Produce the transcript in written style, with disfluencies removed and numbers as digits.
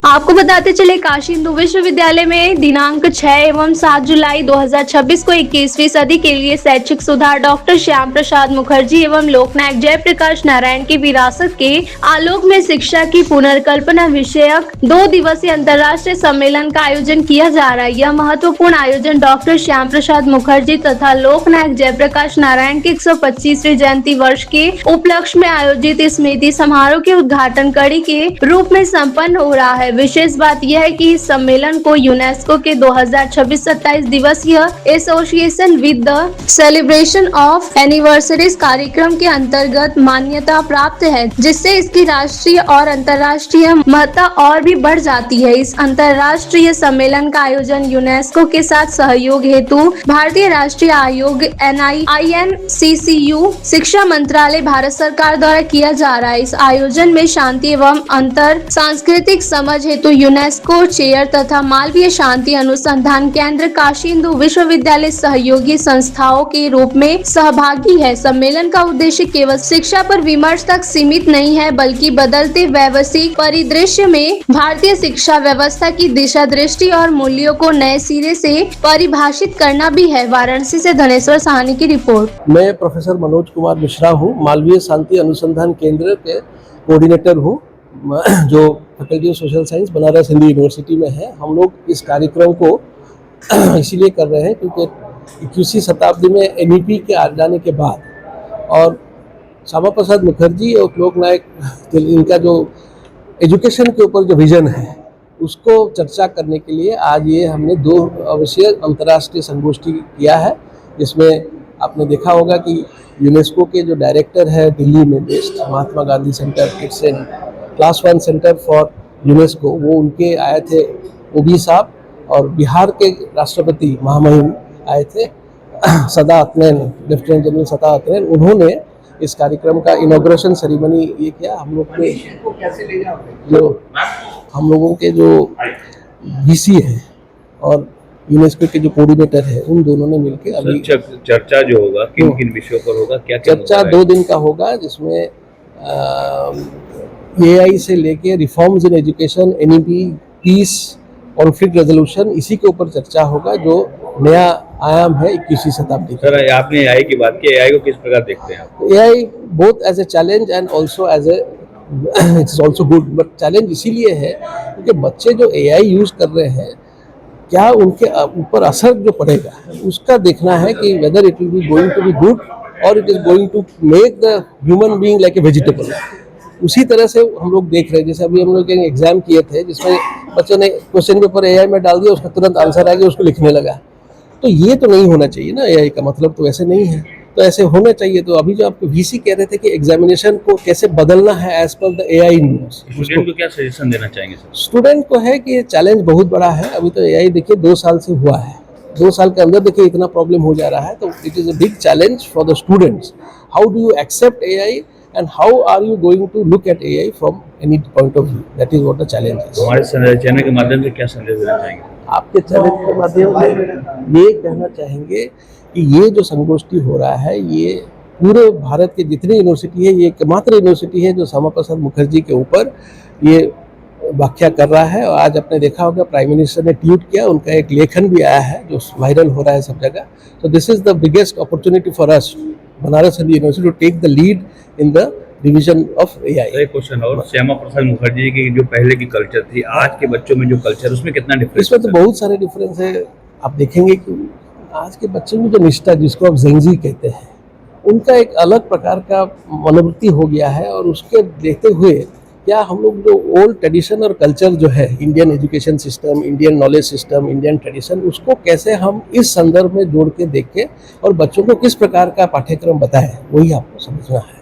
आपको बताते चले काशी हिंदू विश्वविद्यालय में दिनांक 6 एवं 7 जुलाई 2026 को 21वीं सदी के लिए शैक्षिक सुधार डॉक्टर श्याम प्रसाद मुखर्जी एवं लोकनायक जयप्रकाश नारायण की विरासत के आलोक में शिक्षा की पुनर्कल्पना विषयक 2 दिवसीय अंतर्राष्ट्रीय सम्मेलन का आयोजन किया जा रहा है। यह महत्वपूर्ण आयोजन डॉक्टर श्याम प्रसाद मुखर्जी तथा लोकनायक जयप्रकाश नारायण के 125वीं जयंती वर्ष के उपलक्ष्य में आयोजित स्मृति समारोह के उद्घाटन कड़ी के रूप में संपन्न हो रहा है। विशेष बात यह है कि इस सम्मेलन को यूनेस्को के 2026-27 दिवसीय association with the celebration of anniversaries कार्यक्रम के अंतर्गत मान्यता प्राप्त है, जिससे इसकी राष्ट्रीय और अंतर्राष्ट्रीय महत्ता और भी बढ़ जाती है। इस अंतर्राष्ट्रीय सम्मेलन का आयोजन यूनेस्को के साथ सहयोग हेतु भारतीय राष्ट्रीय आयोग INCCU शिक्षा मंत्रालय भारत सरकार द्वारा किया जा रहा है। इस आयोजन में शांति एवं अंतर सांस्कृतिक समझ हेतु यूनेस्को चेयर तथा मालवीय शांति अनुसंधान केंद्र काशी हिंदू विश्वविद्यालय सहयोगी संस्थाओं के रूप में सहभागी है। सम्मेलन का उद्देश्य केवल शिक्षा पर विमर्श तक सीमित नहीं है, बल्कि बदलते वैश्विक परिदृश्य में भारतीय शिक्षा व्यवस्था की दिशा दृष्टि और मूल्यों को नए सिरे से परिभाषित करना भी है। वाराणसी से धनेश्वर साहनी की रिपोर्ट। मैं प्रोफेसर मनोज कुमार मिश्रा हूँ, मालवीय शांति अनुसंधान केंद्र के कोऑर्डिनेटर हूँ, जो faculty of social science Banaras Hindu university में है। हम लोग इस कार्यक्रम को इसीलिए कर रहे हैं क्योंकि 21वीं शताब्दी में NEP के आ जाने के बाद और श्यामा प्रसाद मुखर्जी और लोकनायक इनका जो एजुकेशन के ऊपर जो विजन है उसको चर्चा करने के लिए आज ये हमने 2 अवश्य अंतर्राष्ट्रीय संगोष्ठी किया है, जिसमें आपने देखा होगा कि यूनेस्को के जो डायरेक्टर है दिल्ली में based Mahatma Gandhi centre, it's an class 1 centre for UNESCO, वो उनके आए थे ओबी साहब, और बिहार के राष्ट्रपति महामहिम आए थे सदा अत्नैन, लेफ्टिनेंट जनरल सदा अत्नैन। उन्होंने इस कार्यक्रम का इनॉग्रेशन सेरेमनी ये किया। हम लोग के जो VC है और यूनेस्को के जो कोऑर्डिनेटर है, उन दोनों ने मिलकर अभी चर्चा जो होगा किन किन विषयों पर होगा, क्या चर्चा 2 दिन का होगा, जिसमें AI से लेके reforms in education, NEP, peace, conflict resolution, इसी के ऊपर चर्चा होगा, जो नया आयाम है 21वीं शताब्दी का। सर, आपने AI की बात की, AI को किस प्रकार देखते हैं आप? AI both as a challenge and also as a it's also good, but challenge इसीलिए है क्योंकि बच्चे जो AI यूज कर रहे हैं, क्या उनके ऊपर असर जो पड़ेगा उसका देखना है कि whether it will be going to be good और it is going to make the human being like a vegetable. उसी तरह से हम लोग देख रहे हैं, जैसे अभी हम लोग एक एग्जाम किए थे जिसमें बच्चे ने क्वेश्चन पेपर AI में डाल दिया, उसका तुरंत आंसर आ गया, उसको लिखने लगा। तो ये तो नहीं होना चाहिए ना, AI का मतलब तो वैसे नहीं है, तो ऐसे होना चाहिए। तो अभी जो आपको VC कह रहे थे कि एग्जामिनेशन को कैसे बदलना है as per the AI news, student को क्या सजेशन देना चाहेंगे सर? स्टूडेंट को है कि ये चैलेंज बहुत बड़ा है। अभी तो AI देखिए 2 साल से हुआ है, 2 साल के अंदर देखिए इतना प्रॉब्लम हो जा रहा है, तो it is a big challenge for the students. How do you accept AI and how are you going to look at AI from any point of view? That is what the challenge is. हमारे channel के माध्यम से क्या संदेश देना चाहेंगे? आपके channel के माध्यम से ये कहना चाहेंगे कि ये जो संगोष्ठी हो रहा है, ये पूरे भारत के जितनी यूनिवर्सिटी है, ये एकमात्र यूनिवर्सिटी है जो श्यामा प्रसाद मुखर्जी के ऊपर ये व्याख्या कर रहा है। और आज आपने देखा होगा प्राइम मिनिस्टर ने ट्वीट किया, उनका एक लेखन भी आया है जो वायरल हो रहा है सब जगह। तो this is the biggest opportunity for us Banaras Hindu University to take the lead in the division of AI। एक क्वेश्चन और, श्यामा प्रसाद मुखर्जी की जो पहले की कल्चर थी, आज के बच्चों में जो कल्चर, उसमें कितना डिफरेंस? इसमें तो बहुत सारे डिफरेंस है। आप देखेंगे कि आज के बच्चे में जो निष्ठा, जिसको आप जेंजी कहते हैं, उनका एक अलग प्रकार का मनोवृत्ति हो गया है। और उसके देखते हुए क्या हम लोग जो ओल्ड ट्रेडिशन और कल्चर जो है, Indian education system, Indian knowledge system, Indian tradition, उसको कैसे हम इस संदर्भ में जोड़ के देख के और बच्चों को किस प्रकार का पाठ्यक्रम बताएं, वही आपको समझना है।